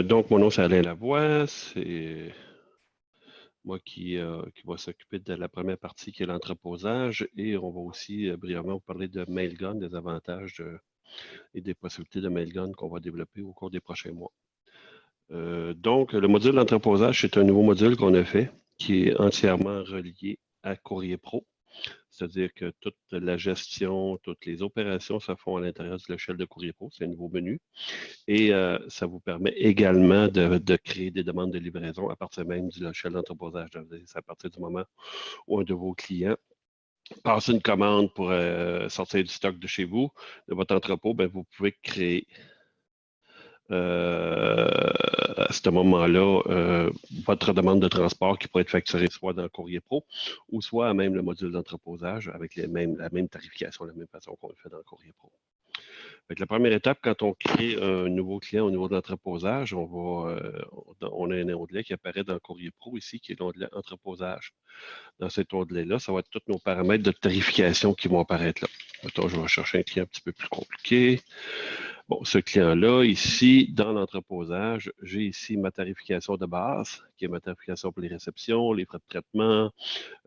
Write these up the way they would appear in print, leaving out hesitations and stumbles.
Donc, mon nom, c'est Alain Lavoie. C'est moi qui va s'occuper de la première partie qui est l'entreposage. Et on va aussi brièvement vous parler de Mailgun, des avantages et des possibilités de Mailgun qu'on va développer au cours des prochains mois. Donc, le module d'entreposage, c'est un nouveau module qu'on a fait qui est entièrement relié à Courrier Pro. C'est-à-dire que toute la gestion, toutes les opérations se font à l'intérieur du logiciel de Courrier Pro. C'est un nouveau menu. Et ça vous permet également de créer des demandes de livraison à partir même du logiciel d'entreposage. C'est à partir du moment où un de vos clients passe une commande pour sortir du stock de chez vous, de votre entrepôt, bien, vous pouvez créer à ce moment-là votre demande de transport qui pourrait être facturée soit dans le Courrier Pro ou soit à même le module d'entreposage avec la même tarification, la même façon qu'on le fait dans le Courrier Pro. Fait que la première étape, quand on crée un nouveau client au niveau de l'entreposage, on a un onglet qui apparaît dans le Courrier Pro ici, qui est l'onglet entreposage. Dans cet onglet-là, ça va être tous nos paramètres de tarification qui vont apparaître là. Mettons, je vais chercher un client un petit peu plus compliqué. Bon, ce client-là, ici, dans l'entreposage, j'ai ici ma tarification de base, qui est ma tarification pour les réceptions, les frais de traitement,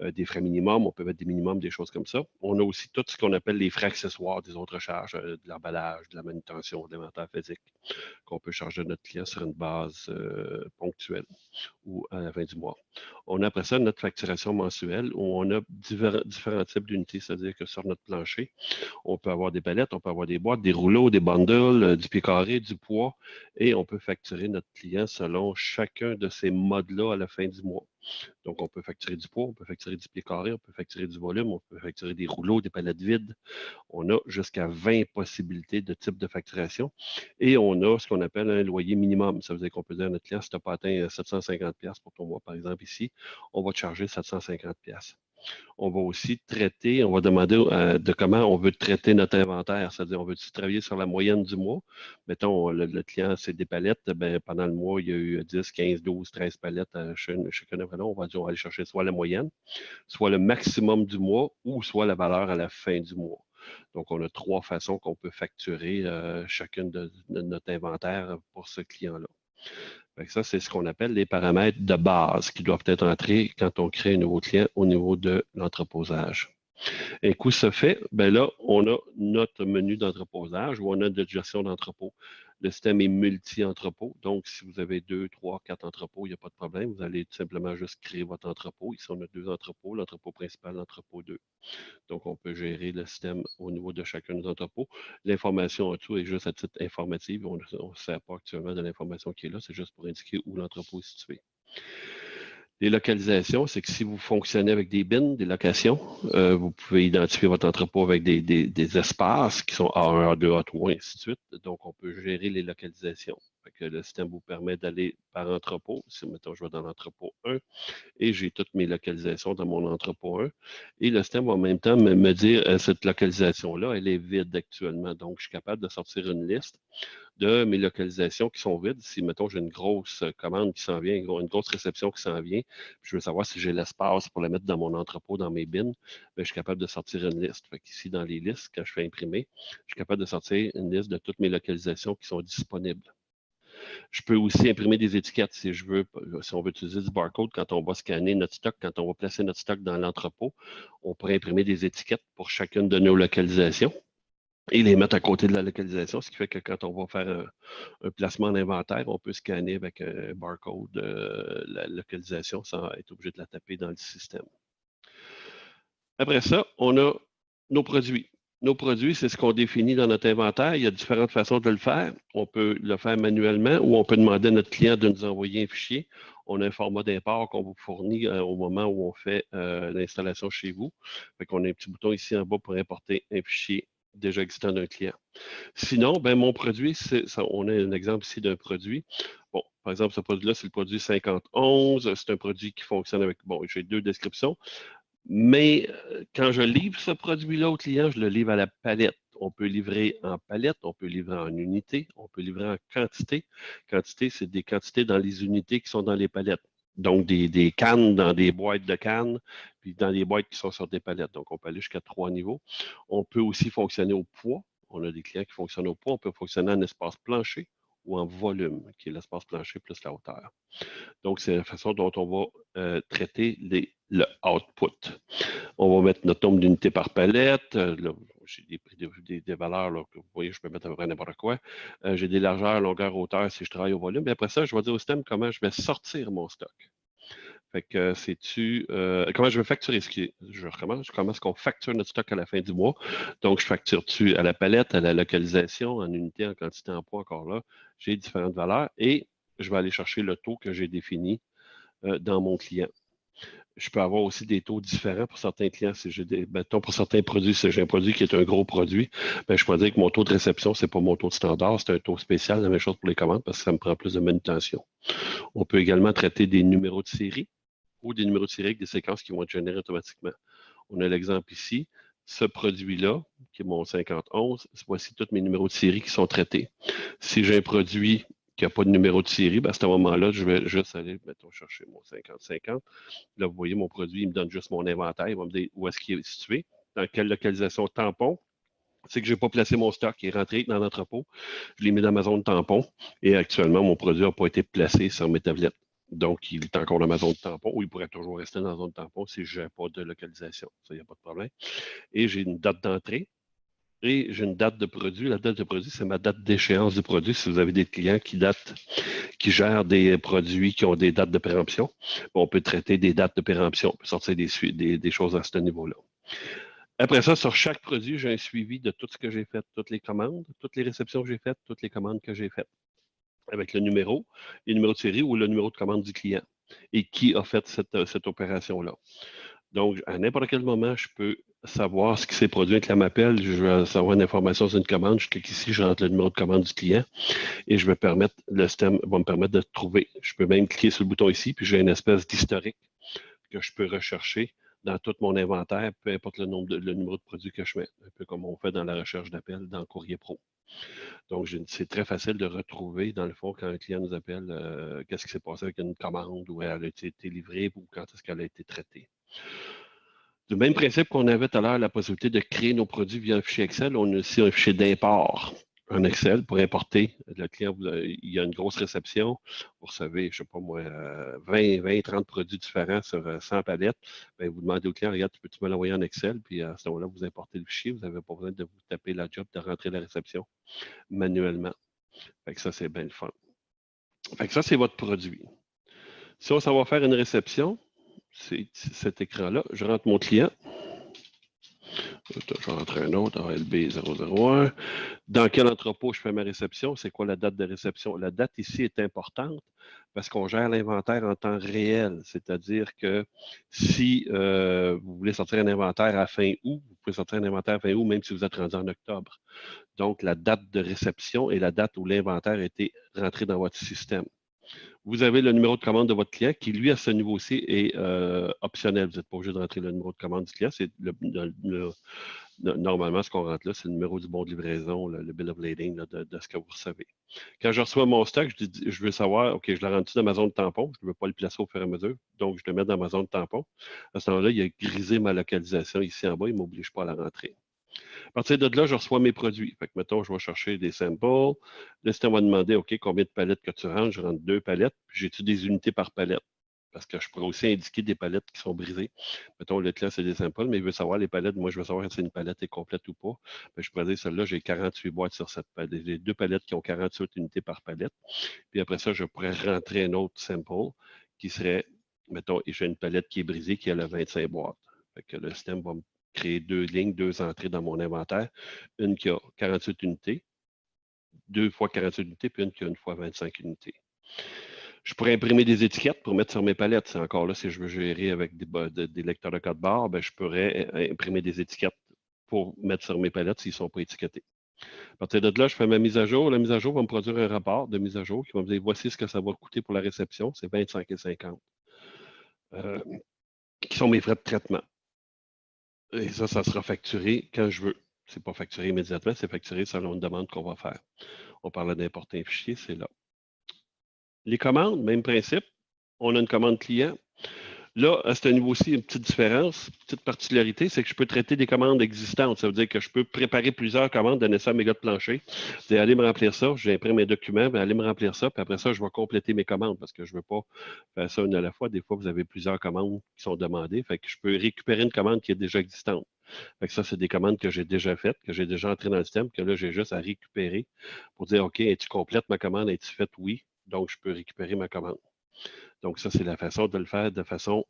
des frais minimums, on peut mettre des minimums, des choses comme ça. On a aussi tout ce qu'on appelle les frais accessoires, des autres charges, de l'emballage, de la manutention, de l'inventaire physique, qu'on peut charger à notre client sur une base ponctuelle ou à la fin du mois. On a après ça notre facturation mensuelle où on a différents types d'unités, c'est-à-dire que sur notre plancher, on peut avoir des palettes, on peut avoir des boîtes, des rouleaux, des bundles, du pied carré, du poids, et on peut facturer notre client selon chacun de ces modes-là à la fin du mois. Donc, on peut facturer du poids, on peut facturer du pied carré, on peut facturer du volume, on peut facturer des rouleaux, des palettes vides. On a jusqu'à 20 possibilités de type de facturation. Et on a ce qu'on appelle un loyer minimum. Ça veut dire qu'on peut dire à notre client, si tu n'as pas atteint 750$ pour ton mois, par exemple, ici, on va te charger 750$. On va aussi traiter, on va demander de comment on veut traiter notre inventaire. C'est-à-dire, on veut travailler sur la moyenne du mois. Mettons, le client, c'est des palettes. Ben, pendant le mois, il y a eu 10, 15, 12, 13 palettes à chacun d'entre nous. On va dire, on va aller chercher soit la moyenne, soit le maximum du mois ou soit la valeur à la fin du mois. Donc, on a 3 façons qu'on peut facturer chacune de notre inventaire pour ce client-là. Ça, c'est ce qu'on appelle les paramètres de base qui doivent être entrés quand on crée un nouveau client au niveau de l'entreposage. Un coup ça fait, ben là, on a notre menu d'entreposage où on a notre gestion d'entrepôt. Le système est multi-entrepôt. Donc, si vous avez 2, 3, 4 entrepôts, il n'y a pas de problème. Vous allez tout simplement juste créer votre entrepôt. Ici, on a 2 entrepôts, l'entrepôt principal, l'entrepôt 2. Donc, on peut gérer le système au niveau de chacun des entrepôts. L'information en dessous est juste à titre informatif. On ne sert pas actuellement de l'information qui est là. C'est juste pour indiquer où l'entrepôt est situé. Les localisations, c'est que si vous fonctionnez avec des bins, des locations, vous pouvez identifier votre entrepôt avec des espaces qui sont A1, A2, A3, ainsi de suite. Donc, on peut gérer les localisations. Fait que le système vous permet d'aller par entrepôt. Si, mettons, je vais dans l'entrepôt 1 et j'ai toutes mes localisations dans mon entrepôt 1. Et le système va en même temps me dire cette localisation-là, elle est vide actuellement. Donc, je suis capable de sortir une liste de mes localisations qui sont vides. Si, mettons, j'ai une grosse commande qui s'en vient, une grosse réception qui s'en vient, je veux savoir si j'ai l'espace pour la mettre dans mon entrepôt, dans mes bins, bien, je suis capable de sortir une liste. Fait qu'ici, dans les listes, quand je fais imprimer, je suis capable de sortir une liste de toutes mes localisations qui sont disponibles. Je peux aussi imprimer des étiquettes si je veux, si on veut utiliser du barcode, quand on va scanner notre stock, quand on va placer notre stock dans l'entrepôt, on pourrait imprimer des étiquettes pour chacune de nos localisations et les mettre à côté de la localisation, ce qui fait que quand on va faire un placement d'inventaire, on peut scanner avec un barcode la localisation sans être obligé de la taper dans le système. Après ça, on a nos produits. Nos produits, c'est ce qu'on définit dans notre inventaire. Il y a différentes façons de le faire. On peut le faire manuellement ou on peut demander à notre client de nous envoyer un fichier. On a un format d'import qu'on vous fournit au moment où on fait l'installation chez vous. Fait qu'on a un petit bouton ici en bas pour importer un fichier déjà existant d'un client. Sinon, ben, mon produit, on a un exemple ici d'un produit. Bon, par exemple, ce produit-là, c'est le produit 5011. C'est un produit qui fonctionne avec, bon, j'ai 2 descriptions. Mais quand je livre ce produit-là au client, je le livre à la palette. On peut livrer en palette, on peut livrer en unité, on peut livrer en quantité. Quantité, c'est des quantités dans les unités qui sont dans les palettes. Donc, des cannes dans des boîtes de cannes, puis dans des boîtes qui sont sur des palettes. Donc, on peut aller jusqu'à 3 niveaux. On peut aussi fonctionner au poids. On a des clients qui fonctionnent au poids. On peut fonctionner en espace plancher ou en volume, qui est l'espace plancher plus la hauteur. Donc, c'est la façon dont on va traiter le output. On va mettre notre nombre d'unités par palette. Là, j'ai des valeurs là, que vous voyez, je peux mettre à peu près n'importe quoi. J'ai des largeurs, longueurs, hauteur si je travaille au volume. Et après ça, je vais dire au système comment je vais sortir mon stock. Fait que comment je vais facturer je recommence, comment est-ce qu'on facture notre stock à la fin du mois. Donc, je facture-tu à la palette, à la localisation, en unité, en quantité, en poids, encore là. J'ai différentes valeurs et je vais aller chercher le taux que j'ai défini dans mon client. Je peux avoir aussi des taux différents pour certains clients. Si j'ai pour certains produits, si j'ai un produit qui est un gros produit, je peux dire que mon taux de réception, ce n'est pas mon taux de standard, c'est un taux spécial, la même chose pour les commandes, parce que ça me prend plus de manutention. On peut également traiter des numéros de série ou des numéros de série avec des séquences qui vont être générées automatiquement. On a l'exemple ici. Ce produit-là, qui est mon 5011, voici tous mes numéros de série qui sont traités. Si j'ai un produit qui n'a pas de numéro de série, à ce moment-là, je vais juste aller, mettons, chercher mon 5050. Là, vous voyez, mon produit, il me donne juste mon inventaire. Il va me dire où est-ce qu'il est situé, dans quelle localisation tampon. C'est que je n'ai pas placé mon stock, il est rentré dans l'entrepôt. Je l'ai mis dans ma zone tampon et actuellement, mon produit n'a pas été placé sur mes tablettes. Donc, il est encore dans ma zone tampon ou il pourrait toujours rester dans la zone tampon si je n'ai pas de localisation. Ça, il n'y a pas de problème. Et j'ai une date d'entrée et j'ai une date de produit. La date de produit, c'est ma date d'échéance du produit. Si vous avez des clients qui gèrent des produits qui ont des dates de péremption, on peut traiter des dates de péremption, on peut sortir des choses à ce niveau-là. Après ça, sur chaque produit, j'ai un suivi de tout ce que j'ai fait, toutes les commandes, toutes les réceptions que j'ai faites, toutes les commandes que j'ai faites, avec le numéro, les numéros de série ou le numéro de commande du client et qui a fait cette opération-là. Donc, à n'importe quel moment, je peux savoir ce qui s'est produit. Un client m'appelle, je vais savoir une information sur une commande, je clique ici, je rentre le numéro de commande du client et le système va me permettre de trouver. Je peux même cliquer sur le bouton ici, puis j'ai une espèce d'historique que je peux rechercher dans tout mon inventaire, peu importe le numéro de produit que je mets, un peu comme on fait dans la recherche d'appel dans Courrier Pro. Donc, c'est très facile de retrouver, dans le fond, quand un client nous appelle, qu'est-ce qui s'est passé avec une commande, où elle a été livrée ou quand est-ce qu'elle a été traitée. Du même principe qu'on avait tout à l'heure la possibilité de créer nos produits via un fichier Excel, on a aussi un fichier d'import en Excel pour importer. Le client, il y a une grosse réception. Vous recevez, je ne sais pas moi, 20, 30 produits différents sur 100 palettes. Bien, vous demandez au client, regarde, peux-tu me l'envoyer en Excel? Puis à ce moment-là, vous importez le fichier. Vous n'avez pas besoin de vous taper la job de rentrer la réception manuellement. Fait que ça, c'est bien le fun. Fait que ça, c'est votre produit. Si on s'en va faire une réception, c'est cet écran-là. Je rentre mon client. Je vais rentrer un autre, ALB001. Dans quel entrepôt je fais ma réception? C'est quoi la date de réception? La date ici est importante parce qu'on gère l'inventaire en temps réel. C'est-à-dire que si vous voulez sortir un inventaire à fin août, vous pouvez sortir un inventaire à fin août même si vous êtes rendu en octobre. Donc, la date de réception est la date où l'inventaire a été rentré dans votre système. Vous avez le numéro de commande de votre client qui, lui, à ce niveau-ci, est optionnel. Vous n'êtes pas obligé de rentrer le numéro de commande du client. C'est normalement, ce qu'on rentre là, c'est le numéro du bon de livraison, le bill of lading de ce que vous recevez. Quand je reçois mon stock, je veux savoir, OK, je le rentre dans ma zone de tampon. Je ne veux pas le placer au fur et à mesure. Donc, je le mets dans ma zone de tampon. À ce moment-là, il a grisé ma localisation ici en bas. Il ne m'oblige pas à la rentrer. À partir de là, je reçois mes produits. Fait que, mettons, je vais chercher des samples. Le système va demander, OK, combien de palettes que tu rentres? Je rentre 2 palettes. Puis j'ai-tu des unités par palette? Parce que je pourrais aussi indiquer des palettes qui sont brisées. Mettons, le client, c'est des samples, mais il veut savoir les palettes. Moi, je veux savoir si une palette est complète ou pas. Bien, je pourrais dire, celle-là, j'ai 48 boîtes sur cette palette. J'ai 2 palettes qui ont 48 unités par palette. Puis après ça, je pourrais rentrer un autre sample qui serait, mettons, j'ai une palette qui est brisée, qui a le 25 boîtes. Fait que le système va me créer 2 lignes, 2 entrées dans mon inventaire. Une qui a 48 unités, 2 fois 48 unités, puis une qui a 1 fois 25 unités. Je pourrais imprimer des étiquettes pour mettre sur mes palettes. C'est encore là, si je veux gérer avec des lecteurs de code barre, ben, je pourrais imprimer des étiquettes pour mettre sur mes palettes s'ils ne sont pas étiquetés. À partir de là, je fais ma mise à jour. La mise à jour va me produire un rapport de mise à jour qui va me dire voici ce que ça va coûter pour la réception, c'est 25 et 50, qui sont mes frais de traitement. Et ça sera facturé quand je veux. Ce n'est pas facturé immédiatement, c'est facturé selon une demande qu'on va faire. On parlait d'importer un fichier, c'est là. Les commandes, même principe. On a une commande client. Là, à ce niveau-ci, une petite différence, une petite particularité, c'est que je peux traiter des commandes existantes. Ça veut dire que je peux préparer plusieurs commandes, donner ça à mes gars de plancher. C'est aller me remplir ça, j'imprime mes documents, aller me remplir ça, puis après ça, je vais compléter mes commandes parce que je ne veux pas faire ça une à la fois. Des fois, vous avez plusieurs commandes qui sont demandées. Fait que je peux récupérer une commande qui est déjà existante. Fait que ça, c'est des commandes que j'ai déjà faites, que j'ai déjà entrées dans le système, que là, j'ai juste à récupérer pour dire, OK, es-tu complète ma commande? Es-tu faite? Oui. Donc, je peux récupérer ma commande. Donc, ça, c'est la façon de le faire de façon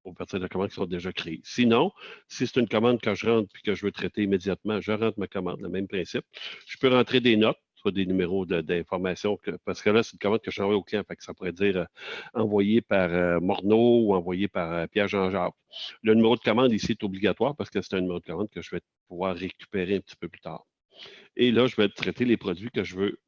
au partir de commandes qui sont déjà créées. Sinon, si c'est une commande que je rentre et que je veux traiter immédiatement, je rentre ma commande, le même principe. Je peux rentrer des notes, soit des numéros d'information, parce que là, c'est une commande que j'envoie au client. Fait que ça pourrait dire envoyé par Morneau ou envoyé par Pierre-Jean-Jacques. Le numéro de commande ici est obligatoire parce que c'est un numéro de commande que je vais pouvoir récupérer un petit peu plus tard. Et là, je vais traiter les produits que je veux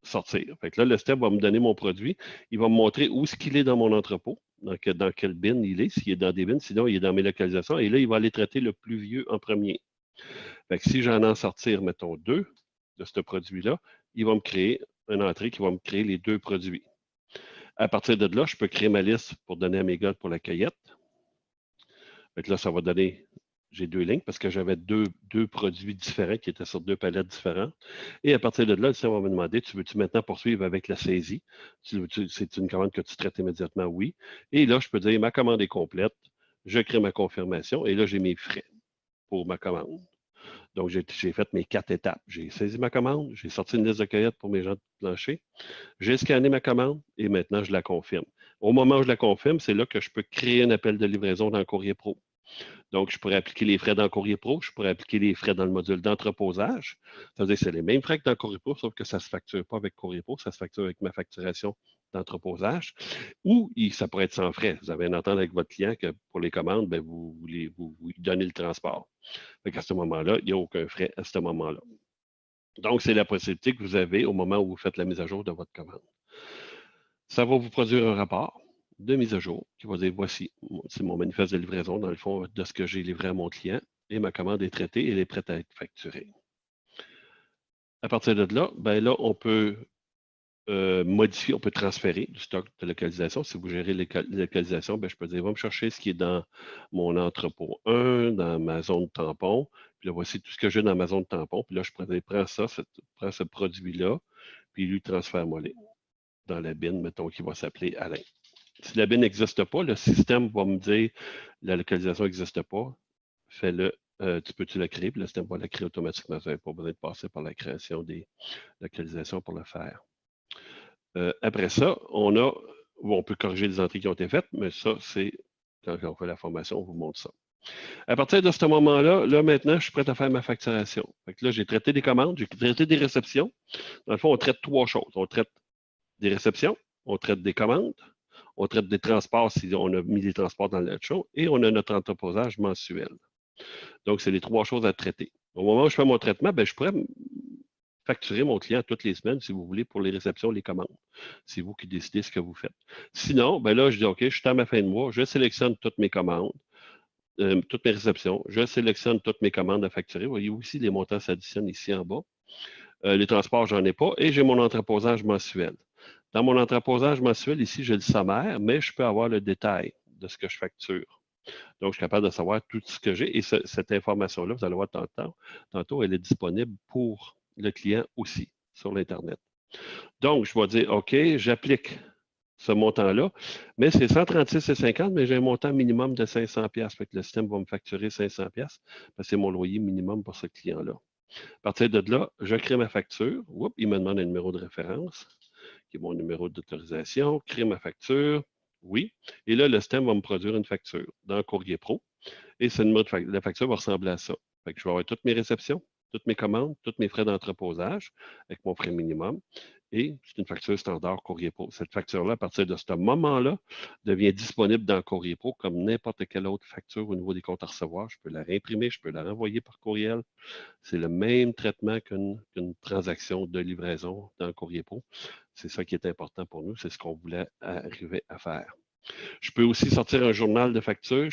sortir. Fait que là, le step va me donner mon produit. Il va me montrer où est-ce qu'il est dans mon entrepôt, dans quel bin il est, s'il est dans des bins, sinon il est dans mes localisations. Et là, il va aller traiter le plus vieux en premier. Fait que si j'en ai en sortir, mettons, 2 de ce produit-là, il va me créer une entrée qui va me créer les 2 produits. À partir de là, je peux créer ma liste pour donner à mes gars pour la cueillette. Fait que là, ça va donner j'ai 2 lignes parce que j'avais deux produits différents qui étaient sur 2 palettes différentes. Et à partir de là, le système va me demander, tu veux-tu maintenant poursuivre avec la saisie? C'est une commande que tu traites immédiatement? Oui. Et là, je peux dire, ma commande est complète, je crée ma confirmation et là, j'ai mes frais pour ma commande. Donc, j'ai fait mes 4 étapes. J'ai saisi ma commande, j'ai sorti une liste de cueillette pour mes gens de plancher, j'ai scanné ma commande et maintenant, je la confirme. Au moment où je la confirme, c'est là que je peux créer un appel de livraison dans Courrier Pro. Donc, je pourrais appliquer les frais dans le Courrier Pro, je pourrais appliquer les frais dans le module d'entreposage. Ça veut dire que c'est les mêmes frais que dans le Courrier Pro, sauf que ça ne se facture pas avec Courrier Pro, ça se facture avec ma facturation d'entreposage. Ou ça pourrait être sans frais. Vous avez un entente avec votre client que pour les commandes, bien, vous lui donnez le transport. À ce moment-là, il n'y a aucun frais à ce moment-là. Donc, c'est la possibilité que vous avez au moment où vous faites la mise à jour de votre commande. Ça va vous produire un rapport de mise à jour qui va dire voici, c'est mon manifeste de livraison dans le fond de ce que j'ai livré à mon client et ma commande est traitée et elle est prête à être facturée. À partir de là, ben là, on peut modifier, on peut transférer du stock de localisation. Si vous gérez les localisations, ben, je peux dire va me chercher ce qui est dans mon entrepôt 1, dans ma zone tampon. Puis là, voici tout ce que j'ai dans ma zone tampon. Puis là, je pourrais dire prends ce produit-là, puis lui transfère-moi dans la bin, mettons, qui va s'appeler Alain. Si la bin n'existe pas, le système va me dire la localisation n'existe pas, fais-le, tu peux-tu la créer, puis le système va la créer automatiquement. Vous n'avez pas besoin de passer par la création des localisations pour le faire. Après ça, on peut corriger les entrées qui ont été faites, mais ça, c'est quand on fait la formation, on vous montre ça. À partir de ce moment-là, là maintenant, je suis prêt à faire ma facturation. Fait que là, j'ai traité des commandes, j'ai traité des réceptions. Dans le fond, on traite 3 choses. On traite des réceptions, on traite des commandes, on traite des transports si on a mis des transports dans le show et on a notre entreposage mensuel. Donc, c'est les 3 choses à traiter. Au moment où je fais mon traitement, ben, je pourrais facturer mon client toutes les semaines, si vous voulez, pour les réceptions, les commandes. C'est vous qui décidez ce que vous faites. Sinon, ben là, je dis, OK, je suis à ma fin de mois, je sélectionne toutes mes commandes, toutes mes réceptions, je sélectionne toutes mes commandes à facturer. Vous voyez aussi, les montants s'additionnent ici en bas. Les transports, j'en ai pas. Et j'ai mon entreposage mensuel. Dans mon entreposage mensuel, ici, j'ai le sommaire, mais je peux avoir le détail de ce que je facture. Donc, je suis capable de savoir tout ce que j'ai. Et cette information-là, vous allez voir tantôt, elle est disponible pour le client aussi sur l'Internet. Donc, je vais dire, OK, j'applique ce montant-là, mais c'est 136,50, mais j'ai un montant minimum de 500 pièces. Fait que le système va me facturer 500 pièces parce que c'est mon loyer minimum pour ce client-là. À partir de là, je crée ma facture. Oups, il me demande un numéro de référence, qui est mon numéro d'autorisation. Crée ma facture. Oui. Et là, le système va me produire une facture dans Courrier Pro. Et ce numéro de la facture va ressembler à ça. Fait que je vais avoir toutes mes réceptions, toutes mes commandes, tous mes frais d'entreposage avec mon frais minimum. Et c'est une facture standard Courrier Pro. Cette facture-là, à partir de ce moment-là, devient disponible dans Courrier Pro comme n'importe quelle autre facture au niveau des comptes à recevoir. Je peux la réimprimer, je peux la renvoyer par courriel. C'est le même traitement qu'une transaction de livraison dans Courrier Pro. C'est ça qui est important pour nous. C'est ce qu'on voulait arriver à faire. Je peux aussi sortir un journal de facture,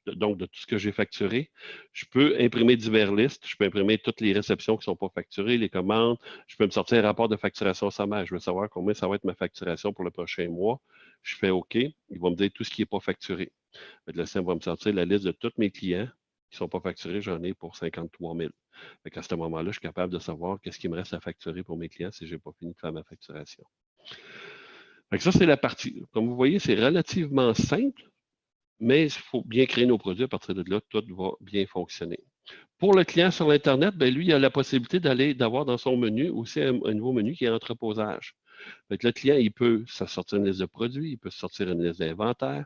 donc de tout ce que j'ai facturé. Je peux imprimer divers listes. Je peux imprimer toutes les réceptions qui ne sont pas facturées, les commandes. Je peux me sortir un rapport de facturation sommaire. Je veux savoir combien ça va être ma facturation pour le prochain mois. Je fais OK. Il va me dire tout ce qui n'est pas facturé. Le système va me sortir la liste de tous mes clients qui ne sont pas facturés. J'en ai pour 53 000. À ce moment-là, je suis capable de savoir qu'est-ce qui me reste à facturer pour mes clients si je n'ai pas fini de faire ma facturation. Ça, c'est la partie. Comme vous voyez, c'est relativement simple, mais il faut bien créer nos produits. À partir de là, tout va bien fonctionner. Pour le client sur l'Internet, ben lui, il a la possibilité d'avoir dans son menu aussi un nouveau menu qui est entreposage. Le client, il peut se sortir une liste de produits, il peut se sortir une liste d'inventaire,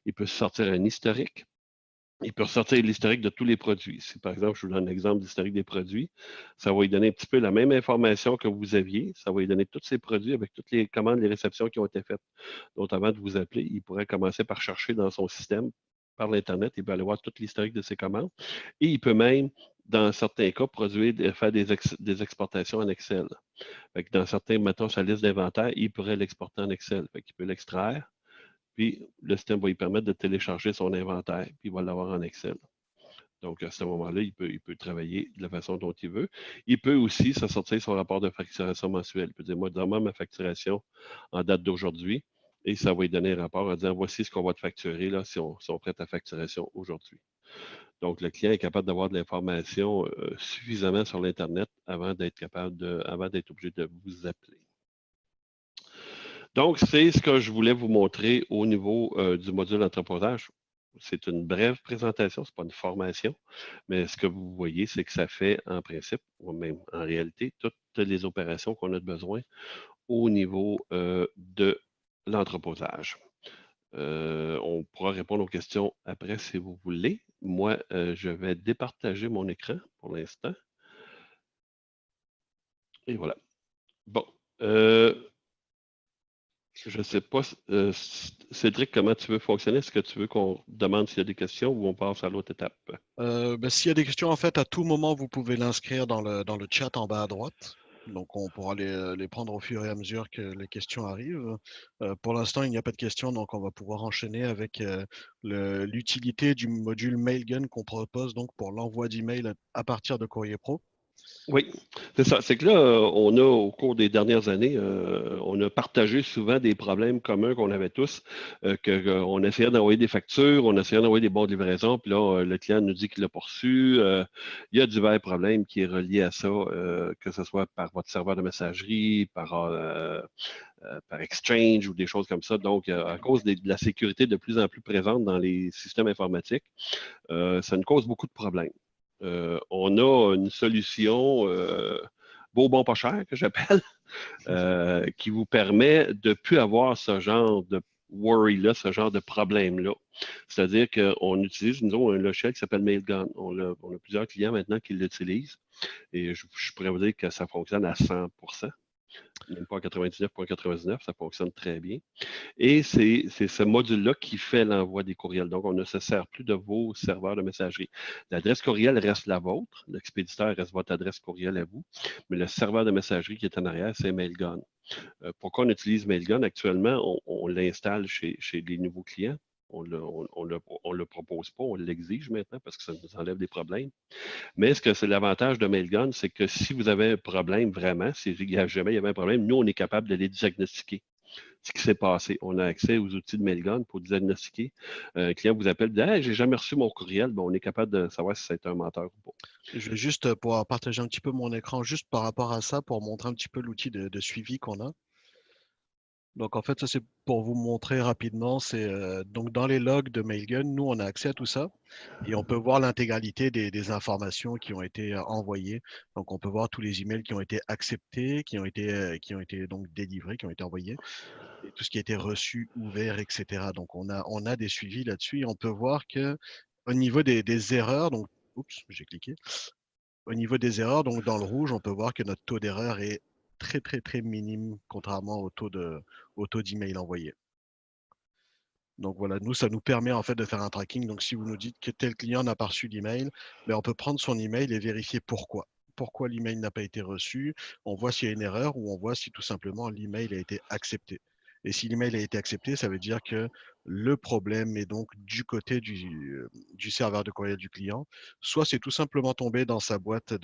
il peut se sortir un historique, il peut ressortir l'historique de tous les produits. Si, par exemple, je vous donne un exemple d'historique des produits, ça va lui donner un petit peu la même information que vous aviez. Ça va lui donner tous ces produits avec toutes les commandes, les réceptions qui ont été faites. Donc, avant de vous appeler, il pourrait commencer par chercher dans son système par l'Internet. Il peut aller voir tout l'historique de ses commandes. Et il peut même, dans certains cas, faire des exportations en Excel. Dans certains, mettons sa liste d'inventaire, il pourrait l'exporter en Excel. Il peut l'extraire, puis le système va lui permettre de télécharger son inventaire, puis il va l'avoir en Excel. Donc, à ce moment-là, il peut travailler de la façon dont il veut. Il peut aussi se sortir son rapport de facturation mensuel. Il peut dire, moi, donne-moi ma facturation en date d'aujourd'hui, et ça va lui donner un rapport en disant, voici ce qu'on va te facturer là, si on prête ta facturation aujourd'hui. Donc, le client est capable d'avoir de l'information suffisamment sur l'Internet avant d'être obligé de vous appeler. Donc, c'est ce que je voulais vous montrer au niveau du module entreposage. C'est une brève présentation, ce n'est pas une formation, mais ce que vous voyez, c'est que ça fait en principe, ou même en réalité, toutes les opérations qu'on a besoin au niveau de l'entreposage. On pourra répondre aux questions après si vous voulez. Moi, je vais départager mon écran pour l'instant. Et voilà. Bon. Je ne sais pas, Cédric, comment tu veux fonctionner? Est-ce que tu veux qu'on demande s'il y a des questions ou on passe à l'autre étape? S'il y a des questions, en fait, à tout moment, vous pouvez l'inscrire dans le chat en bas à droite. Donc, on pourra les prendre au fur et à mesure que les questions arrivent. Pour l'instant, il n'y a pas de questions, donc on va pouvoir enchaîner avec l'utilité du module Mailgun qu'on propose donc pour l'envoi d'emails à partir de Courrier Pro. Oui, c'est ça. C'est que là, on a, au cours des dernières années, on a partagé souvent des problèmes communs qu'on avait tous, qu'on essayait d'envoyer des factures, on essayait d'envoyer des bons de livraison, puis là, le client nous dit qu'il l'a pas reçu. Il y a divers problèmes qui est relié à ça, que ce soit par votre serveur de messagerie, par Exchange ou des choses comme ça. Donc, à cause de la sécurité de plus en plus présente dans les systèmes informatiques, ça nous cause beaucoup de problèmes. On a une solution beau, bon, pas cher, que j'appelle, qui vous permet de ne plus avoir ce genre de worry-là, ce genre de problème-là. C'est-à-dire qu'on utilise, nous avons un logiciel qui s'appelle Mailgun. On a plusieurs clients maintenant qui l'utilisent et je pourrais vous dire que ça fonctionne à 100%, même pas à 99,99, ça fonctionne très bien. Et c'est ce module-là qui fait l'envoi des courriels. Donc, on ne se sert plus de vos serveurs de messagerie. L'adresse courriel reste la vôtre. L'expéditeur reste votre adresse courriel à vous. Mais le serveur de messagerie qui est en arrière, c'est Mailgun. Pourquoi on utilise Mailgun actuellement? On l'installe chez les nouveaux clients. On ne le propose pas, on l'exige maintenant parce que ça nous enlève des problèmes. Mais ce que c'est l'avantage de Mailgun, c'est que si vous avez un problème vraiment, si jamais il y avait un problème, nous, on est capable de les diagnostiquer ce qui s'est passé. On a accès aux outils de Mailgun pour diagnostiquer. Un client vous appelle, dit hey, j'ai jamais reçu mon courriel. Bon, on est capable de savoir si c'est un menteur ou pas. Je vais juste pouvoir partager un petit peu mon écran juste par rapport à ça pour montrer un petit peu l'outil de suivi qu'on a. Donc en fait, ça c'est pour vous montrer rapidement. C'est donc dans les logs de Mailgun, nous on a accès à tout ça et on peut voir l'intégralité des informations qui ont été envoyées. Donc on peut voir tous les emails qui ont été acceptés, qui ont été donc délivrés, qui ont été envoyés, et tout ce qui a été reçu, ouvert, etc. Donc on a des suivis là-dessus et on peut voir que au niveau des erreurs, donc oups, j'ai cliqué. Au niveau des erreurs, donc dans le rouge, on peut voir que notre taux d'erreur est très, très, très minime, contrairement au taux d'email envoyé. Donc voilà, nous, ça nous permet en fait de faire un tracking. Donc si vous nous dites que tel client n'a pas reçu d'email, ben, on peut prendre son email et vérifier pourquoi. Pourquoi l'email n'a pas été reçu. On voit s'il y a une erreur ou on voit si tout simplement l'email a été accepté. Et si l'email a été accepté, ça veut dire que le problème est donc du côté du serveur de courriel du client. Soit c'est tout simplement tombé dans sa boîte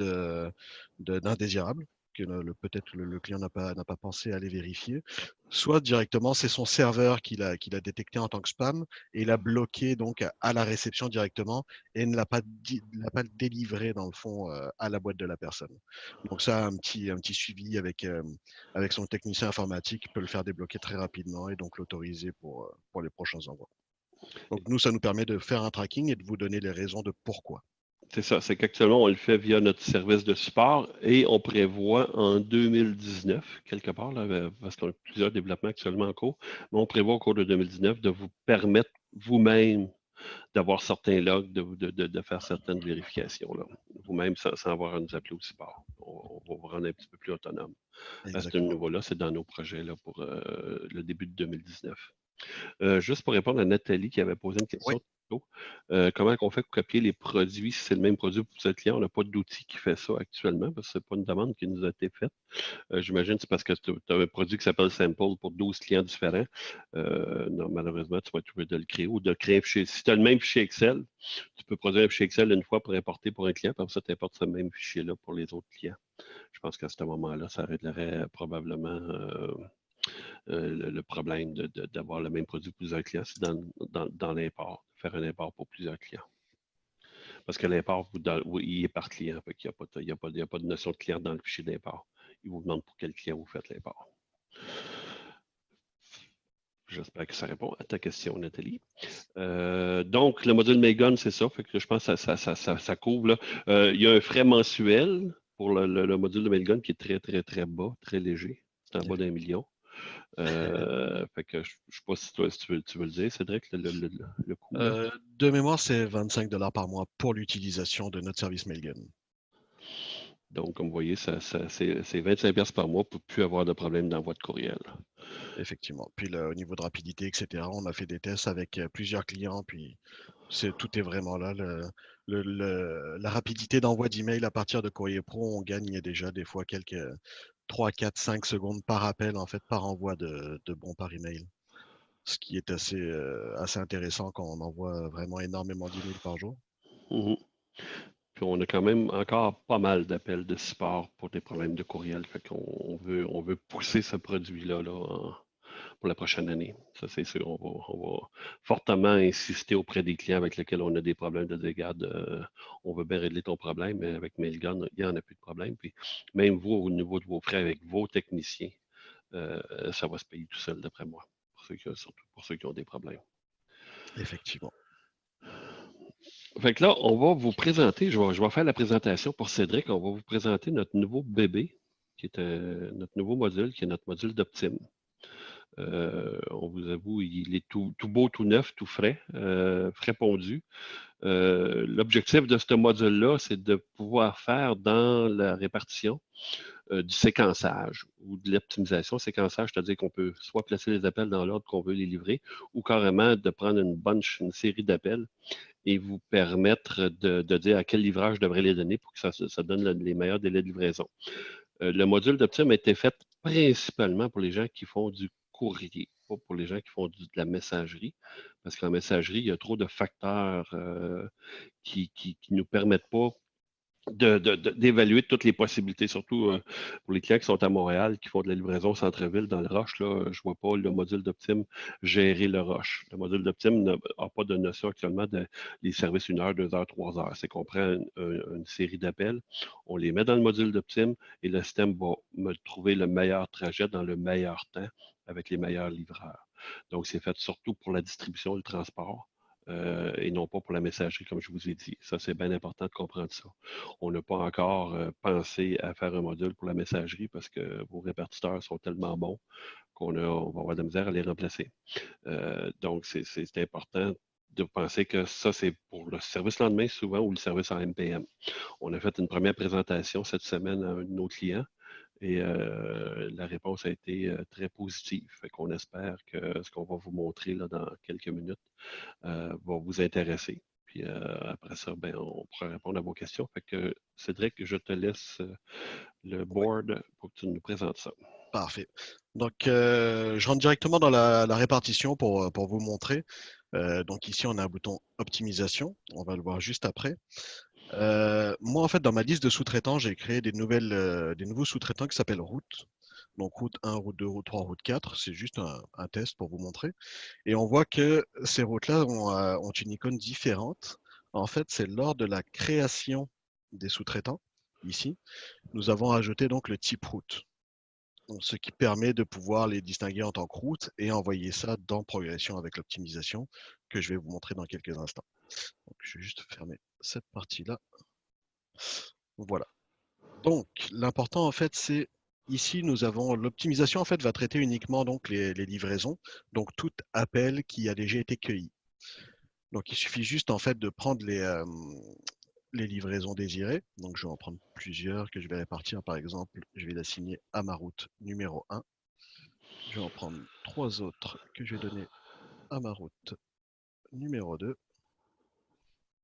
d'indésirables, que peut-être le client n'a pas pensé à les vérifier, soit directement c'est son serveur qu'il a détecté en tant que spam et il a bloqué donc à la réception directement et ne l'a pas délivré dans le fond à la boîte de la personne. Donc ça, un petit suivi avec son technicien informatique peut le faire débloquer très rapidement et donc l'autoriser pour les prochains envois. Donc nous, ça nous permet de faire un tracking et de vous donner les raisons de pourquoi. C'est ça, c'est qu'actuellement, on le fait via notre service de support et on prévoit en 2019, quelque part, là, parce qu'on a plusieurs développements actuellement en cours, mais on prévoit au cours de 2019 de vous permettre vous-même d'avoir certains logs, de faire certaines vérifications, là, vous-même sans avoir à nous appeler au support. On va vous rendre un petit peu plus autonome. À ce Exactement. niveau-là, c'est dans nos projets là, pour le début de 2019. Juste pour répondre à Nathalie qui avait posé une Oui. question tantôt, comment on fait pour copier les produits si c'est le même produit pour ce client? On n'a pas d'outil qui fait ça actuellement parce que ce n'est pas une demande qui nous a été faite. J'imagine que c'est parce que tu as un produit qui s'appelle Sample pour 12 clients différents. Non, malheureusement, tu vas être obligé de le créer ou de créer un fichier. Si tu as le même fichier Excel, tu peux produire un fichier Excel une fois pour importer pour un client, puis après ça, tu importes ce même fichier-là pour les autres clients. Je pense qu'à ce moment-là, ça réglerait probablement le problème d'avoir le même produit pour plusieurs clients, c'est dans l'import, faire un import pour plusieurs clients. Parce que l'import, il est par client, il n'y a pas de notion de client dans le fichier d'import. Il vous demande pour quel client vous faites l'import. J'espère que ça répond à ta question, Nathalie. Donc, le module Mailgun, c'est ça. Fait que je pense que ça couvre. Là. Il y a un frais mensuel pour le module de Mailgun qui est très, très, très bas, très léger. C'est en bas d'1 million. Fait que je ne sais pas si tu veux le dire, Cédric, le coût. Là. De mémoire, c'est 25 $ par mois pour l'utilisation de notre service Mailgun. Donc, comme vous voyez, c'est 25$ par mois pour ne plus avoir de problème d'envoi de courriel. Effectivement. Puis au niveau de rapidité, etc., on a fait des tests avec plusieurs clients, puis tout est vraiment là. La rapidité d'envoi d'email à partir de Courrier Pro, on gagne déjà des fois quelques 3, 4, 5 secondes par appel, en fait, par envoi de bons par email. Ce qui est assez intéressant quand on envoie vraiment énormément d'emails par jour. Mhm. Puis on a quand même encore pas mal d'appels de support pour des problèmes de courriel. Fait qu'on on veut pousser ce produit-là pour la prochaine année. Ça, c'est sûr. On va fortement insister auprès des clients avec lesquels on a des problèmes de dégâts. On veut bien régler ton problème, mais avec Mailgun, il n'y en a plus de problème. Puis même vous, au niveau de vos frais avec vos techniciens, ça va se payer tout seul, d'après moi, surtout pour ceux qui ont des problèmes. Effectivement. Fait que là, on va vous présenter, je vais faire la présentation pour Cédric. On va vous présenter notre nouveau bébé, qui est notre nouveau module, qui est notre module d'Optime. On vous avoue, il est tout beau, tout neuf, tout frais, frais pondu. L'objectif de ce module-là, c'est de pouvoir faire dans la répartition du séquençage ou de l'optimisation. Séquençage, c'est-à-dire qu'on peut soit placer les appels dans l'ordre qu'on veut les livrer ou carrément de prendre une série d'appels et vous permettre de dire à quel livreur je devrais les donner pour que ça donne les meilleurs délais de livraison. Le module d'Optime a été fait principalement pour les gens qui font du courrier, pas pour les gens qui font de la messagerie, parce qu'en messagerie, il y a trop de facteurs qui ne nous permettent pas d'évaluer toutes les possibilités, surtout pour les clients qui sont à Montréal, qui font de la livraison centre-ville dans le Roche. Là, je ne vois pas le module d'Optime gérer le Roche. Le module d'Optime n'a pas de notion actuellement des services 1 heure, 2 heures, 3 heures. C'est qu'on prend une série d'appels, on les met dans le module d'Optime et le système va me trouver le meilleur trajet dans le meilleur temps avec les meilleurs livreurs. Donc, c'est fait surtout pour la distribution, le transport. Et non pas pour la messagerie, comme je vous ai dit. Ça, c'est bien important de comprendre ça. On n'a pas encore pensé à faire un module pour la messagerie parce que vos répartiteurs sont tellement bons qu'on va avoir de la misère à les remplacer. Donc, c'est important de penser que ça, c'est pour le service lendemain souvent ou le service en MPM. On a fait une première présentation cette semaine à un de nos clients et la réponse a été très positive. Fait qu'on espère que ce qu'on va vous montrer là, dans quelques minutes va vous intéresser. Puis après ça, ben, on pourra répondre à vos questions. Fait que Cédric, je te laisse le Oui. board pour que tu nous présentes ça. Parfait. Donc, je rentre directement dans la répartition pour vous montrer. Donc ici, on a un bouton optimisation. On va le voir juste après. Moi, en fait, dans ma liste de sous-traitants, j'ai créé des nouveaux sous-traitants qui s'appellent routes. Donc route 1, route 2, route 3, route 4. C'est juste un test pour vous montrer. Et on voit que ces routes-là ont une icône différente. En fait, c'est lors de la création des sous-traitants, ici, nous avons ajouté donc le type route. Donc, ce qui permet de pouvoir les distinguer en tant que route et envoyer ça dans progression avec l'optimisation que je vais vous montrer dans quelques instants. Donc, je vais juste fermer cette partie-là. Voilà. Donc, l'important, en fait, c'est ici, nous avons l'optimisation, en fait, va traiter uniquement donc les livraisons, donc tout appel qui a déjà été cueilli. Donc, il suffit juste, en fait, de prendre les livraisons désirées. Donc, je vais en prendre plusieurs que je vais répartir. Par exemple, je vais l'assigner à ma route numéro 1. Je vais en prendre 3 autres que je vais donner à ma route numéro 2.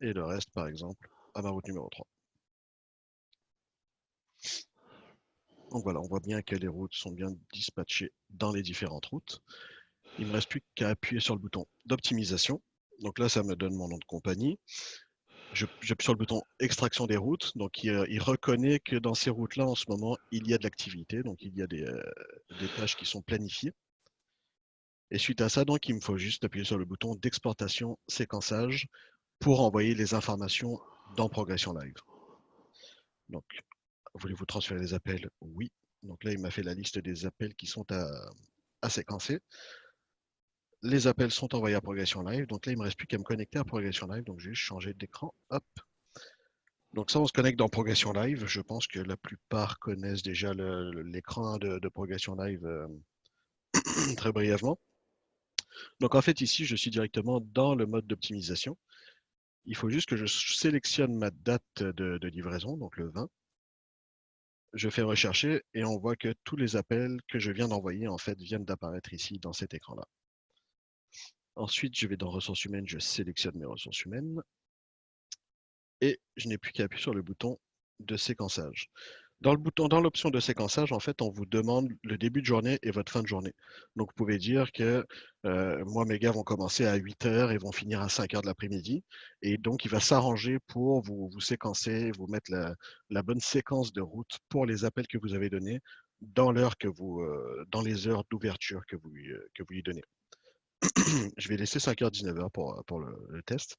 Et le reste, par exemple, à ma route numéro 3. Donc voilà, on voit bien que les routes sont bien dispatchées dans les différentes routes. Il ne me reste plus qu'à appuyer sur le bouton d'optimisation. Donc là, ça me donne mon nom de compagnie. J'appuie sur le bouton extraction des routes. Donc il reconnaît que dans ces routes-là, en ce moment, il y a de l'activité. Donc il y a des tâches qui sont planifiées. Et suite à ça, donc, il me faut juste appuyer sur le bouton d'exportation séquençage pour envoyer les informations dans Progression Live. Donc, voulez-vous transférer les appels? Oui. Donc là, il m'a fait la liste des appels qui sont à séquencer. Les appels sont envoyés à Progression Live. Donc là, il ne me reste plus qu'à me connecter à Progression Live. Donc, je vais juste changer d'écran. Hop. Donc ça, on se connecte dans Progression Live. Je pense que la plupart connaissent déjà l'écran de Progression Live très brièvement. Donc en fait, ici, je suis directement dans le mode d'optimisation. Il faut juste que je sélectionne ma date de livraison, donc le 20. Je fais rechercher et on voit que tous les appels que je viens d'envoyer en fait viennent d'apparaître ici dans cet écran-là. Ensuite, je vais dans ressources humaines, je sélectionne mes ressources humaines et je n'ai plus qu'à appuyer sur le bouton de séquençage. Dans l'option de séquençage, en fait, on vous demande le début de journée et votre fin de journée. Donc, vous pouvez dire que moi, mes gars vont commencer à 8 heures et vont finir à 5 heures de l'après-midi. Et donc, il va s'arranger pour vous séquencer, vous mettre la bonne séquence de route pour les appels que vous avez donnés dans dans les heures d'ouverture que vous lui donnez. Je vais laisser 5h, 19h pour le test.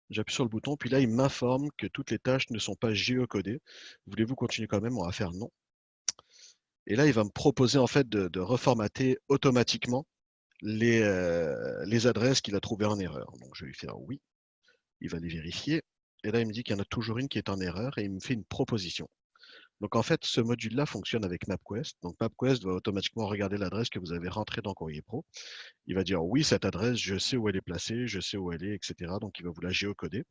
J'appuie sur le bouton, puis là, il m'informe que toutes les tâches ne sont pas géocodées. Voulez-vous continuer quand même? On va faire non. Et là, il va me proposer en fait de reformater automatiquement les adresses qu'il a trouvées en erreur. Donc, je vais lui faire oui. Il va les vérifier. Et là, il me dit qu'il y en a toujours une qui est en erreur et il me fait une proposition. Donc en fait, ce module-là fonctionne avec MapQuest. Donc MapQuest va automatiquement regarder l'adresse que vous avez rentrée dans Courrier Pro. Il va dire oui, cette adresse, je sais où elle est placée, je sais où elle est, etc. Donc il va vous la géocoder.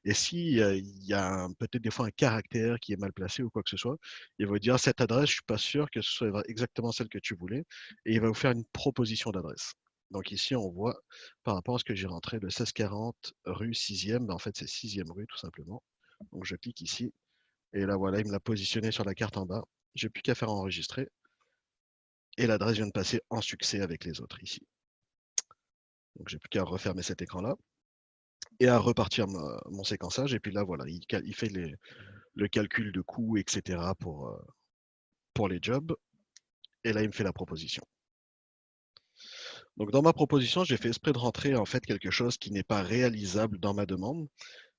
Et si il y a peut-être des fois un caractère qui est mal placé ou quoi que ce soit, il va vous dire cette adresse, je suis pas sûr que ce soit exactement celle que tu voulais. Et il va vous faire une proposition d'adresse. Donc ici, on voit par rapport à ce que j'ai rentré, le 1640 rue 6e, en fait c'est 6e rue tout simplement. Donc je clique ici et là, voilà, il me l'a positionné sur la carte en bas. J'ai plus qu'à faire enregistrer. Et l'adresse vient de passer en succès avec les autres ici. Donc, j'ai plus qu'à refermer cet écran-là et à repartir mon séquençage. Et puis là, voilà, il fait le calcul de coûts, etc. pour les jobs. Et là, il me fait la proposition. Donc, dans ma proposition, j'ai fait exprès de rentrer en fait quelque chose qui n'est pas réalisable dans ma demande.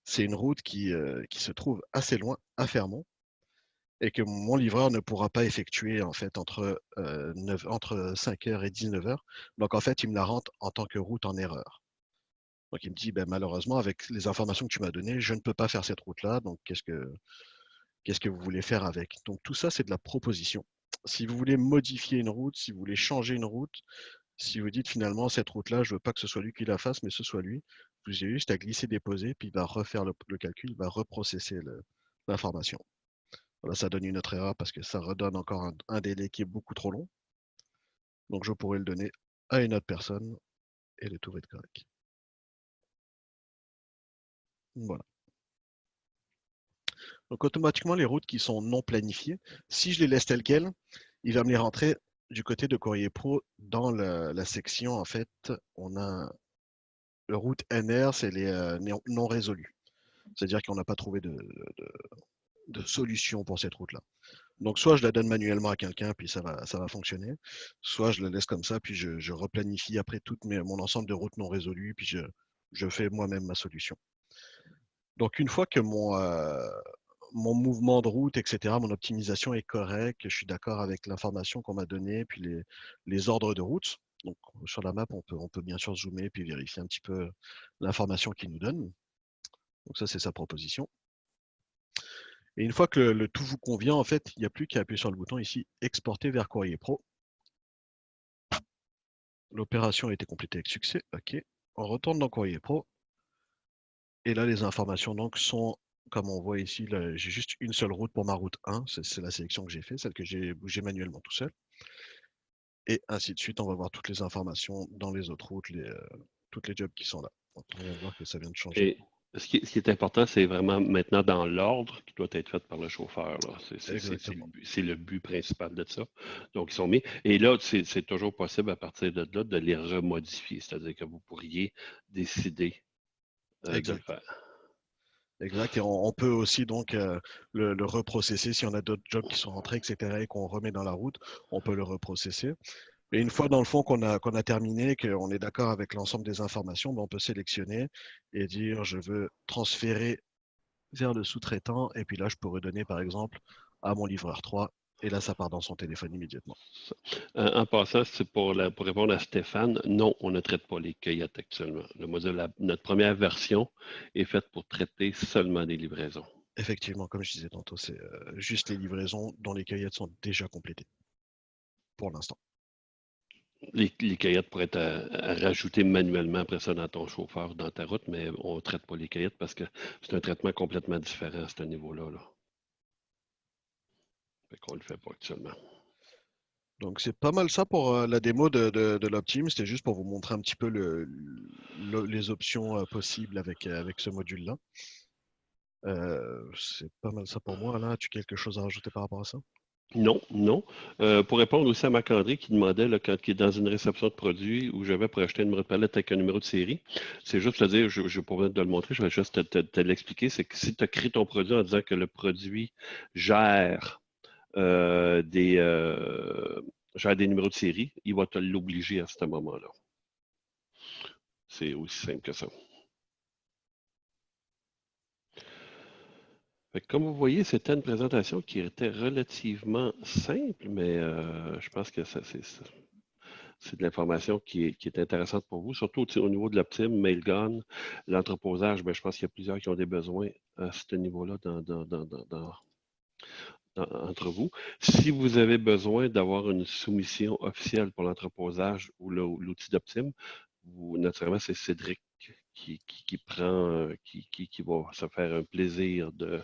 C'est une route qui se trouve assez loin, à Fermont, et que mon livreur ne pourra pas effectuer en fait entre 5h et 19h. Donc en fait, il me la rentre en tant que route en erreur. Donc il me dit, ben, malheureusement, avec les informations que tu m'as données, je ne peux pas faire cette route-là. Donc qu'est-ce que vous voulez faire avec? Donc tout ça, c'est de la proposition. Si vous voulez modifier une route, si vous voulez changer une route, si vous dites finalement cette route-là, je ne veux pas que ce soit lui qui la fasse, mais ce soit lui, vous avez juste à glisser, déposer, puis il va refaire le calcul, il va reprocesser l'information. Voilà, ça donne une autre erreur parce que ça redonne encore un délai qui est beaucoup trop long. Donc je pourrais le donner à une autre personne et le tout va être correct. Voilà. Donc automatiquement, les routes qui sont non planifiées, si je les laisse telles quelles, il va me les rentrer du côté de Courrier Pro dans la section, en fait, on a le route NR, c'est les non résolus. C'est-à-dire qu'on n'a pas trouvé de solution pour cette route-là. Donc, soit je la donne manuellement à quelqu'un, puis ça va fonctionner, soit je la laisse comme ça, puis je replanifie après mon ensemble de routes non résolues, puis je fais moi-même ma solution. Donc, une fois que mon mouvement de route, etc., mon optimisation est correcte, que je suis d'accord avec l'information qu'on m'a donnée, puis les ordres de route. Donc, sur la map, on peut bien sûr zoomer puis vérifier un petit peu l'information qu'il nous donne. Donc, ça, c'est sa proposition. Et une fois que le tout vous convient, en fait, il n'y a plus qu'à appuyer sur le bouton ici, exporter vers Courrier Pro. L'opération a été complétée avec succès. OK. On retourne dans Courrier Pro. Et là, les informations donc sont, comme on voit ici, j'ai juste une seule route pour ma route 1. C'est la sélection que j'ai fait, celle que j'ai bougée manuellement tout seul. Et ainsi de suite, on va voir toutes les informations dans les autres routes, toutes les jobs qui sont là. Donc, on vient de voir que ça vient de changer. Et ce qui est important, c'est vraiment maintenant dans l'ordre qui doit être fait par le chauffeur. C'est le but principal de ça. Donc, ils sont mis. Et là, c'est toujours possible à partir de là de les remodifier. C'est-à-dire que vous pourriez décider de le faire. Exact. Et on peut aussi donc le reprocesser si on a d'autres jobs qui sont rentrés, etc., et qu'on remet dans la route, on peut le reprocesser. Et une fois dans le fond qu'on a terminé, qu'on est d'accord avec l'ensemble des informations, ben, on peut sélectionner et dire je veux transférer vers le sous-traitant. Et puis là, je pourrais donner par exemple à mon livreur 3. Et là, ça part dans son téléphone immédiatement. En passant, c'est pour répondre à Stéphane, non, on ne traite pas les cueillettes actuellement. Le modèle, notre première version est faite pour traiter seulement des livraisons. Effectivement, comme je disais tantôt, c'est juste les livraisons dont les cueillettes sont déjà complétées pour l'instant. Les cueillettes pourraient être à rajouter manuellement après ça dans ton chauffeur, dans ta route, mais on ne traite pas les cueillettes parce que c'est un traitement complètement différent à ce niveau-là. Là. Fait qu'on ne le fait pas actuellement. Donc c'est pas mal ça pour la démo de l'Optim. C'était juste pour vous montrer un petit peu les options possibles avec ce module-là. C'est pas mal ça pour moi. Alain, as-tu quelque chose à rajouter par rapport à ça? Non, non. Pour répondre aussi à Marc-André qui demandait, là, quand il est dans une réception de produit où j'avais pour acheter un numéro de palette avec un numéro de série, c'est juste le dire, je ne vais pas venir de le montrer, je vais juste te l'expliquer, c'est que si tu as créé ton produit en disant que le produit gère gère des numéros de série, il va te l'obliger à ce moment-là. C'est aussi simple que ça. Fait que comme vous voyez, c'était une présentation qui était relativement simple, mais je pense que c'est de l'information qui est intéressante pour vous, surtout au niveau de l'Optim, Mailgun, l'entreposage, je pense qu'il y a plusieurs qui ont des besoins à ce niveau-là entre vous. Si vous avez besoin d'avoir une soumission officielle pour l'entreposage ou l'outil d'Optim, naturellement, c'est Cédric qui va se faire un plaisir de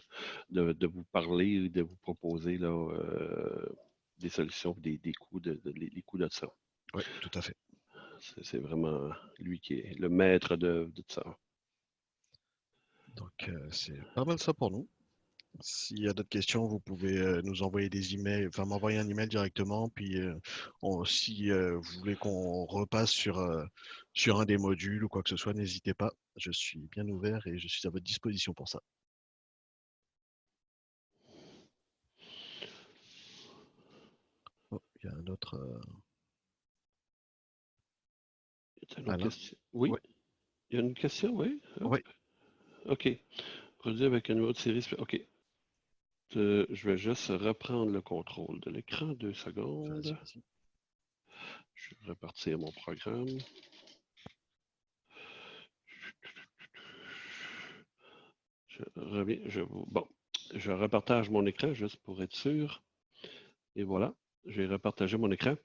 vous parler, de vous proposer là, des solutions, des coûts les coûts de ça. Oui, tout à fait. C'est vraiment lui qui est le maître de tout ça. Donc c'est pas mal ça pour nous. S'il y a d'autres questions, vous pouvez nous envoyer des emails, enfin m'envoyer un email directement. Puis si vous voulez qu'on repasse sur un des modules ou quoi que ce soit, n'hésitez pas. Je suis bien ouvert et je suis à votre disposition pour ça. Oh, il y a un autre. Alain? Oui. Ouais. Il y a une question, oui. Oui. OK. Produit avec un numéro de série. OK. Je vais juste reprendre le contrôle de l'écran. 2 secondes. Vas-y. Je vais repartir mon programme. Je reviens. Bon, je repartage mon écran juste pour être sûr. Et voilà, j'ai repartagé mon écran.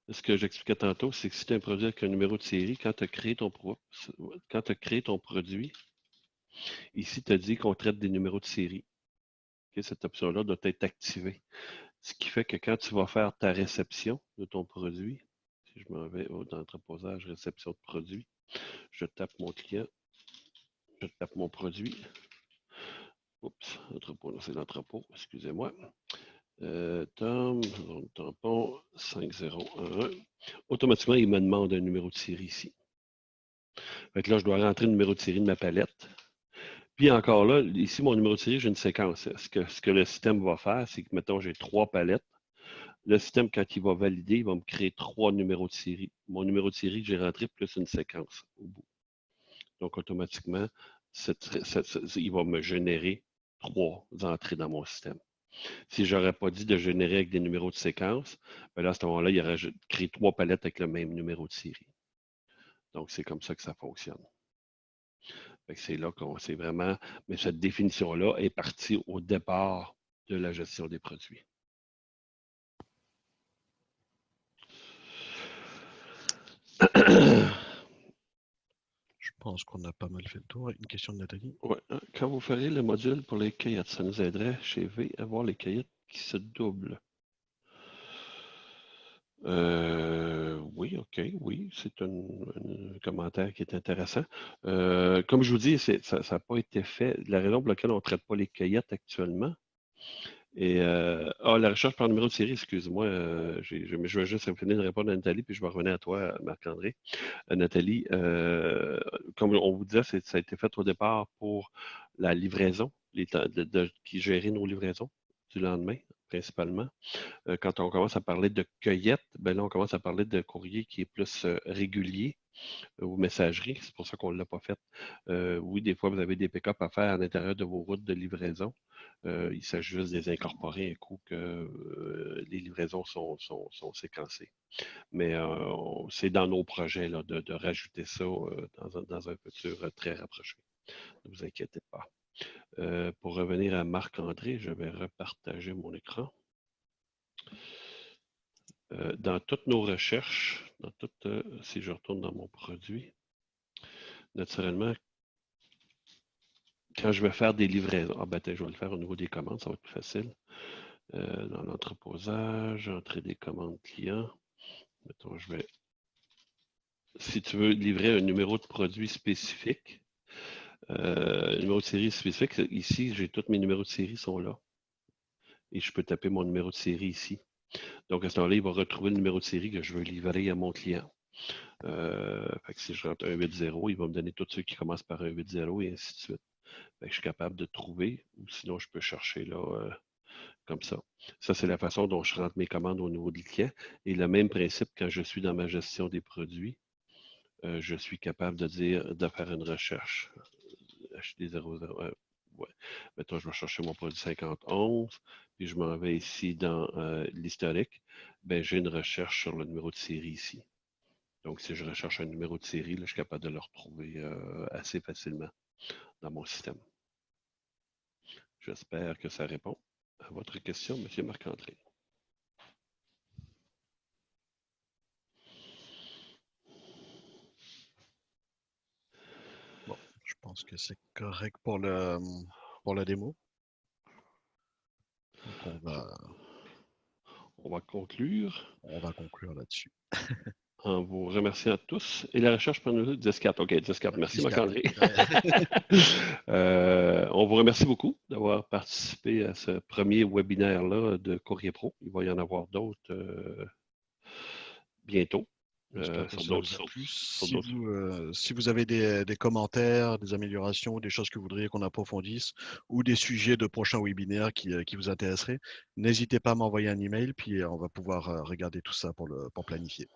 Ce que j'expliquais tantôt, c'est que si tu as un produit avec un numéro de série, quand tu as créé ton produit, ici, tu as dit qu'on traite des numéros de série. Okay, cette option-là doit être activée. Ce qui fait que quand tu vas faire ta réception de ton produit, si je m'en vais dans l'entreposage, réception de produit, je tape mon client, je tape mon produit. Oups, entrepôt, c'est l'entrepôt, excusez-moi. Tom, zone tampon, 5011. Automatiquement, il me demande un numéro de série ici. Fait que là, je dois rentrer le numéro de série de ma palette. Puis encore là, ici, mon numéro de série, j'ai une séquence. Ce que le système va faire, c'est que, mettons, j'ai 3 palettes. Le système, quand il va valider, il va me créer 3 numéros de série. Mon numéro de série que j'ai rentré plus une séquence au bout. Donc, automatiquement, il va me générer 3 entrées dans mon système. Si je n'aurais pas dit de générer avec des numéros de séquence, ben là, à ce moment-là, il aurait créé 3 palettes avec le même numéro de série. Donc, c'est comme ça que ça fonctionne. C'est là qu'on sait vraiment, mais cette définition-là est partie au départ de la gestion des produits. Je pense qu'on a pas mal fait le tour. Une question de Nathalie. Ouais. Quand vous ferez le module pour les cueillettes, ça nous aiderait chez V à voir les cueillettes qui se doublent. Oui, OK, oui, c'est un commentaire qui est intéressant. Comme je vous dis, ça n'a pas été fait. La raison pour laquelle on ne traite pas les cueillettes actuellement. Et la recherche par numéro de série, excuse-moi, je vais juste finir de répondre à Nathalie, puis je vais revenir à toi, Marc-André. Nathalie, comme on vous disait, ça a été fait au départ pour la livraison, qui gérait nos livraisons du lendemain, principalement. Quand on commence à parler de cueillette, ben là, on commence à parler de courrier qui est plus régulier ou messagerie. C'est pour ça qu'on ne l'a pas fait. Oui, des fois, vous avez des pick-up à faire à l'intérieur de vos routes de livraison. Il s'agit juste de les incorporer un coup que les livraisons sont séquencées. Mais c'est dans nos projets là, de rajouter ça dans un futur très rapproché. Ne vous inquiétez pas. Pour revenir à Marc-André, je vais repartager mon écran. Dans toutes nos recherches, si je retourne dans mon produit, naturellement, quand je vais faire des livraisons, je vais le faire au niveau des commandes, ça va être plus facile. Dans l'entreposage, entrée des commandes clients. Mettons, si tu veux livrer un numéro de produit spécifique, numéro de série spécifique, ici, j'ai tous mes numéros de série sont là. Et je peux taper mon numéro de série ici. Donc, à ce moment-là, il va retrouver le numéro de série que je veux livrer à mon client. Fait que si je rentre 180, il va me donner tous ceux qui commencent par 180 et ainsi de suite. Fait que je suis capable de trouver, ou sinon je peux chercher là comme ça. Ça, c'est la façon dont je rentre mes commandes au niveau du client. Et le même principe, quand je suis dans ma gestion des produits, je suis capable de faire une recherche. Acheter 00. Ouais. Mettons, je vais chercher mon produit 5011, puis je m'en vais ici dans l'historique. J'ai une recherche sur le numéro de série ici. Donc, si je recherche un numéro de série, là, je suis capable de le retrouver assez facilement dans mon système. J'espère que ça répond à votre question, M. Marc-André. Bon, je pense que c'est correct pour la démo. Donc on va conclure. On va conclure là-dessus. En vous remerciant tous. Et la recherche pour nous, 10-4. OK, 10-4. Merci, Marc-André. On vous remercie beaucoup d'avoir participé à ce premier webinaire-là de Courrier Pro. Il va y en avoir d'autres bientôt. Si vous avez des commentaires, des améliorations, des choses que vous voudriez qu'on approfondisse ou des sujets de prochains webinaires qui vous intéresseraient, n'hésitez pas à m'envoyer un email, puis on va pouvoir regarder tout ça pour planifier.